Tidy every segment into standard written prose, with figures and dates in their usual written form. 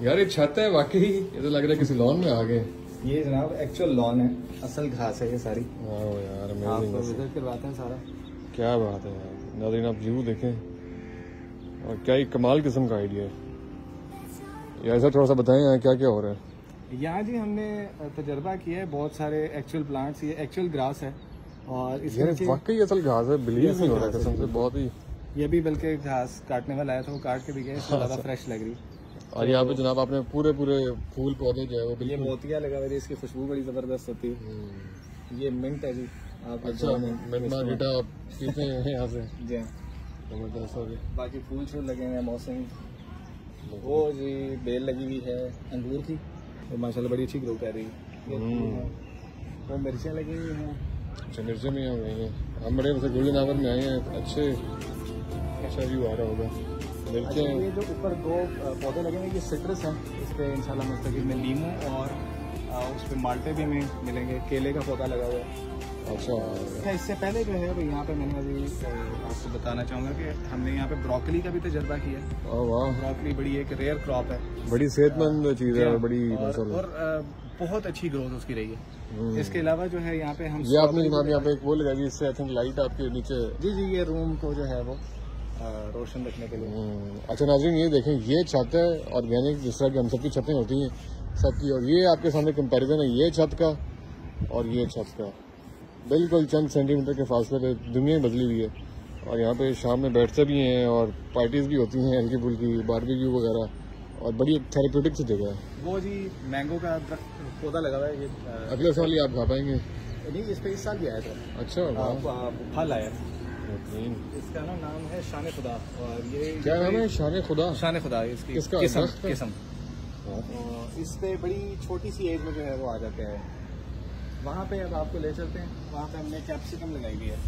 यार ये छत है वाकई, ये तो लग रहा है किसी लॉन में आ गए। ये जनाब एक्चुअल लॉन है, असल घास है ये सारी। वाह यार आपको विजिट करवाते हैं सारा। क्या बात है यार, नाज़रीन आप व्यू देखें और क्या ही कमाल किस्म का आइडिया है। ये ऐसा थोड़ा सा बताएं यहाँ क्या क्या हो रहा है। यहाँ जी हमने तजर्बा किया है बहुत सारे एक्चुअल प्लांट्स, ये एक्चुअल ग्रास है और इसमें वाकई असल घास है, बिलीव नहीं हो रहा कसम से, बहुत ही। ये भी बल्कि घास काटने वाला आया था, वो काट के भी गया, ज़्यादा फ्रेश लग रही। और यहाँ पे जनाब आपने पूरे पूरे फूल पौधे जो है वो ये मोतिया लगा हुआ है, इसकी खुशबू बड़ी जबरदस्त होती है। ये मिंट है जी, आप अच्छा मिंट मार्गेटा पीते हैं यहाँ से जी हाँ, जबरदस्त हो गई। बाकी फूल छूल लगे हैं मौसमी, वो जी बेल लगी हुई है अंगूर की, वो माशाल्लाह बड़ी अच्छी ग्रो कर रही है। वो मिर्चें लगी हुई हैं। अच्छा मिर्चें भी आ गई हैं। हम बड़े वैसे गोल्डन आवर में आए हैं, अच्छे अच्छा व्यू आ रहा होगा। अच्छा, ये जो ऊपर दो पौधे लगे हैं ये सिट्रस हैं, इस पर इंशाल्लाह मुस्तकिल में नींबू और उस पर माल्टे भी हमें मिलेंगे। केले का पौधा लगा हुआ है। अच्छा, इससे पहले जो है यहाँ पे मैंने अभी आपको बताना चाहूँगा कि हमने यहाँ पे ब्रोकली का भी तजर्बा किया। वाह, ब्रोकली बड़ी एक रेयर क्रॉप है, बड़ी सेहतमंद चीज़ है, बड़ी और बहुत अच्छी ग्रोथ उसकी रही है। इसके अलावा जो है यहाँ पे हम ये आपने जनाब यहाँ पे एक वो लगाई, इससे आई थिंक लाइट आपके नीचे। जी, ये रूम को जो है वो रोशन रखने के लिए। अच्छा नाज़रीन ये देखें, ये छत है ऑर्गेनिक, जिस तरह की हम सबकी छतें होती हैं सबकी, और ये आपके सामने कंपैरिजन है ये छत का और ये छत का, बिल्कुल चंद सेंटीमीटर के फासले पे दुनिया बदली हुई है। और यहाँ पे शाम में बैठते भी हैं और पार्टीज भी होती हैं, हल्की फुल्की बारबेक्यू वगैरह, और बड़ी थेरेप्यूटिक सी जगह है। वो जी मैंगो का पौधा लगा हुआ है, ये अगले साल ही आप खा पाएंगे? नहीं, इस पे इस साल भी आया था। अच्छा, फल आया। इसका नाम है शान खुदा। और ये क्या नाम है? शान खुदा। शान खुदा इसकी किसका? किस्म। इस पे बड़ी छोटी सी एज में जो है वो आ जाते हैं। वहाँ पे अब आपको ले चलते हैं, वहाँ पे हमने कैप्सिकम लगाई हुई है।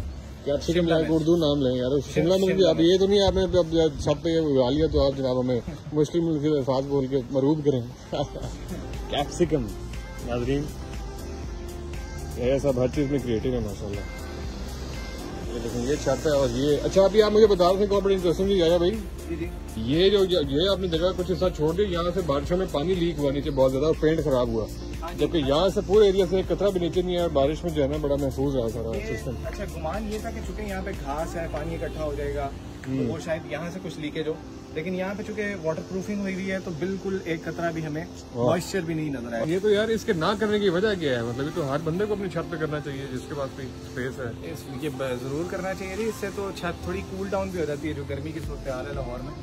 कैप्सिकम लाइक उर्दू नाम लें यार, शिमला मिर्च। अब ये तो नहीं आपने अब छत पे उगा लिया तो आप जनाब हमें मुश्किल मुश्किल अल्फाज बोल के मरूब करें। कैप्सिकम नाज़रीन, ये सब हर चीज़ में क्रिएटिव है माशाल्लाह। ये छत है और ये अच्छा अभी आप मुझे बता रहे थे कॉर्पोरेट इंटरेस्टिंग आया भाई, ये जो ये आपने जगह कुछ हिस्सा छोड़ दिया, यहाँ से बारिशों में पानी लीक हुआ नीचे बहुत ज्यादा और पेंट खराब हुआ, जबकि यहाँ से पूरे एरिया से कतरा भी नीचे नहीं है। बारिश में जो है ना बड़ा महफूज रहा सारा सिस्टम। अच्छा, गुमान ये था कि चूंकि यहाँ पे घास है, पानी इकट्ठा हो जाएगा तो वो शायद यहाँ से कुछ लीकेज हो, लेकिन यहाँ पे चूंकि वाटर प्रूफिंग हुई हुई है तो बिल्कुल एक कतरा भी हमें मॉइस्चर भी नहीं नजर आया। ये तो यार इसके ना करने की वजह क्या है? मतलब ये तो हर बंदे को अपनी छत पे करना चाहिए जिसके पास भी स्पेस है। ये जरूर करना चाहिए जी, इससे तो छत थोड़ी कूल डाउन भी हो जाती है, जो गर्मी की सूरत हाल है लाहौर में।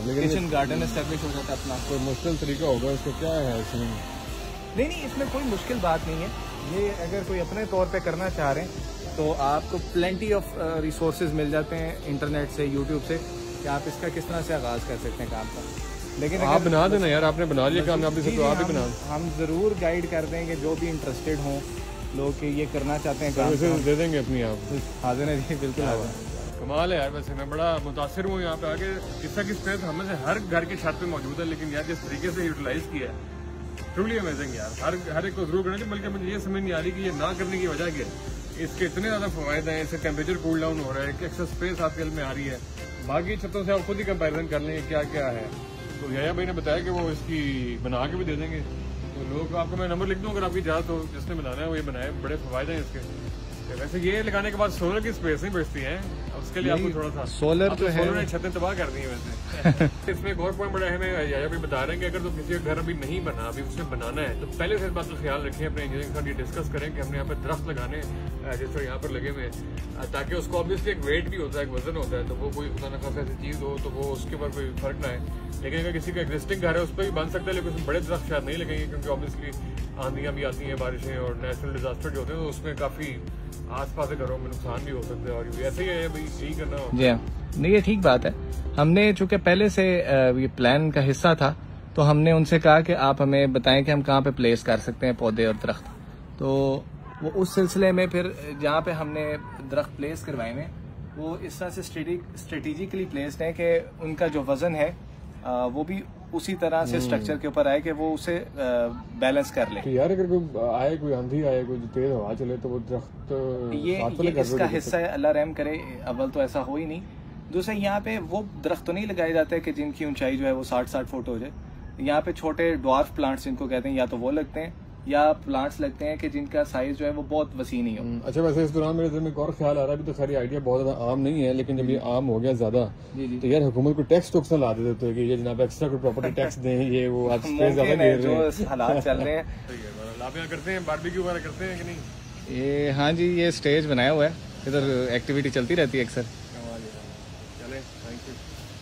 लेकिन किचन गार्डन एस्टेब्लिश हो जाता है अपना। कोई मुश्किल तरीका होगा इसका? क्या है इसमें? नहीं, इसमें कोई मुश्किल बात नहीं है। ये अगर कोई अपने तौर पे करना चाह रहे हैं तो आपको प्लेंटी ऑफ रिसोर्सेज मिल जाते हैं इंटरनेट से, यूट्यूब से, कि आप इसका किस तरह से आगाज कर सकते हैं काम का। लेकिन आप बना देना यार, आपने बना लिया कामयाबी से तो आप ही बना। हम जरूर गाइड कर देंगे जो भी इंटरेस्टेड हों लोग कि ये करना चाहते हैं काम, दे देंगे अपनी आप। हाजिर है जी, बिल्कुल हाजिर। कमाल है यार, वैसे मैं बड़ा मुतासिर हूँ यहाँ पे आके। इस तरह की स्पेस हमें से हर घर की छत पे मौजूद है, लेकिन यार जिस तरीके से यूटिलाइज किया है ट्रूली अमेजिंग यार। हर एक को जरूर करना चाहिए, बल्कि मुझे ये समझ नहीं आ रही कि ये ना करने की वजह क्या है। इसके इतने ज्यादा फायदे हैं, इससे टेम्परेचर कूल डाउन हो रहा है, एक्स्ट्रा स्पेस आपके में आ रही है। बाकी छतों से आप खुद ही कंपैरिजन कर लेंगे क्या क्या है। तो याया भाई ने बताया कि वो इसकी बना के भी दे देंगे, तो लोगों को आपको मैं नंबर लिख दूँ अगर आपकी इजाजत हो, जिसने बनाना है वो ये बनाए। बड़े फायदे हैं इसके। वैसे ये लगाने के बाद सोलर की स्पेस नहीं बचती है, उसके लिए आपको थोड़ा सा सोलर तो है, सोलर ने छतें तबाह कर दी है वैसे। इसमें एक और पॉइंट बड़ा है, हमें याया भी बता रहे हैं कि अगर तो किसी का घर अभी नहीं बना, अभी उसने बनाना है, तो पहले से इस बात का ख्याल रखें, अपने इंजीनियर के साथ ये डिस्कस करें कि हमने यहाँ पे दरख्त लगाने जिस तरह यहाँ पर लगे हुए, ताकि उसको ऑब्वियसली एक वेट भी होता है, एक वजन होता है, तो वो कोई खुदा न खासा ऐसी चीज़ हो तो वो उसके ऊपर कोई फर्क ना आए। लेकिन अगर किसी का एग्जिस्टिंग घर है उस पर भी बन सकता है, लेकिन उसमें बड़े दरख्त शायद नहीं लगेंगे, क्योंकि ऑब्वियसली आंधियाँ भी आती हैं, बारिशें और नेचुरल डिजास्टर जो होते हैं, तो उसमें काफ़ी आसपास के घरों में नुकसान भी हो सकते हैं। और ऐसे ही है भाई, यही करना होता है। जी हाँ, नहीं ये ठीक बात है। हमने चूंकि पहले से ये प्लान का हिस्सा था, तो हमने उनसे कहा कि आप हमें बताएं कि हम कहाँ पे प्लेस कर सकते हैं पौधे और दरख्त। तो वो उस सिलसिले में फिर जहाँ पे हमने दरख्त प्लेस करवाए हैं वो इस तरह से स्ट्रेटेजिकली प्लेस्ड है कि उनका जो वजन है वो भी उसी तरह से स्ट्रक्चर के ऊपर आए कि वो उसे बैलेंस कर ले। तो यार अगर कोई आए, कोई आंधी आए, कोई तेज हवा चले, तो वो दरख्त ये इसका हिस्सा है। अल्लाह रहम करे, अव्वल तो ऐसा हो ही नहीं। दूसरा, यहाँ पे वो दरख्त तो नहीं लगाए जाते कि जिनकी ऊंचाई जो है वो 60-60 फुट हो जाए। यहाँ पे छोटे ड्वार्फ प्लांट्स जिनको कहते हैं, या तो वो लगते हैं या प्लांट्स लगते हैं कि जिनका साइज जो है वो बहुत वसी नहीं हो। अच्छा, वैसे इस दौरान मेरे दिल में एक और ख्याल आ रहा है, अभी तो सारी आइडिया बहुत ज्यादा आम नहीं है, लेकिन जब ये आम हो गया ज्यादा तो यार हुकूमत को टैक्स टुक्स ना ला देते हो कि ये जनाब एक्स्ट्रा कोई प्रॉपर्टी टैक्स दें, ये वो आज स्पेस ज्यादा दे रहे हैं, जो हालात चल रहे हैं। लाभियां करते हैं, बारबेक्यू वगैरह करते हैं कि नहीं? ये हाँ जी, ये स्टेज बनाया हुआ है, इधर एक्टिविटी चलती रहती है अक्सर। चले, थैंक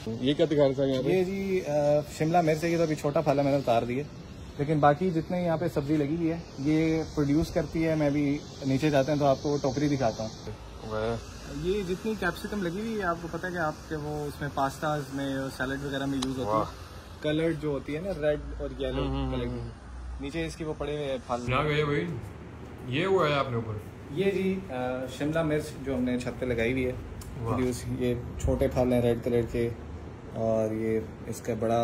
यू। ये क्या दिखा रहा है यहाँ पे? ये जी शिमला मिर्च है, ये तो अभी छोटा फल है, मैंने उतार दिए, लेकिन बाकी जितने यहाँ पे सब्जी लगी हुई है ये प्रोड्यूस करती है। मैं भी नीचे जाते हैं तो आपको वो टोकरी दिखाता हूँ। ये जितनी कैप्सिकम लगी हुई है, आपको पता है कि आपके वो उसमें पास्ताज में, सैलड वगैरह में यूज होती है, कलर्ड जो होती है ना, रेड और येलो कलर की। नीचे इसकी वो पड़े हुए फल भाई, ये हुआ है आपने ऊपर? ये जी शिमला मिर्च जो हमने छत पे लगाई हुई है प्रोड्यूस। ये छोटे फल हैं रेड कलर के, और ये इसका बड़ा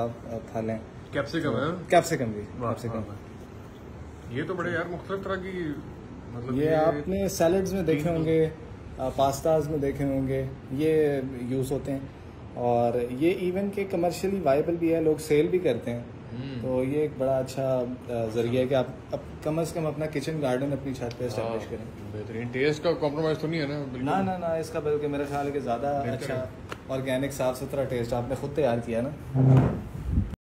फल है कैप्सिकम है। कैप्सिकम भी, कैप्सिकम। ये तो बड़े यार मुख्तलिफ तरह की, मतलब ये आपने सैलड्स में देखे होंगे, पास्ताज में देखे होंगे, ये यूज होते हैं। और ये इवन के कमर्शियली वायबल भी है, लोग सेल भी करते हैं। तो ये एक बड़ा अच्छा जरिया है कि आप कम से कम अपना किचन गार्डन अपनी छत पे एस्टैब्लिश करें। बेहतरीन। टेस्ट का कॉम्प्रोमाइज तो नहीं है ना? ना, इसका बल्कि मेरा ख्याल है कि ज्यादा अच्छा ऑर्गेनिक साफ सुथरा टेस्ट आपने खुद तैयार किया ना।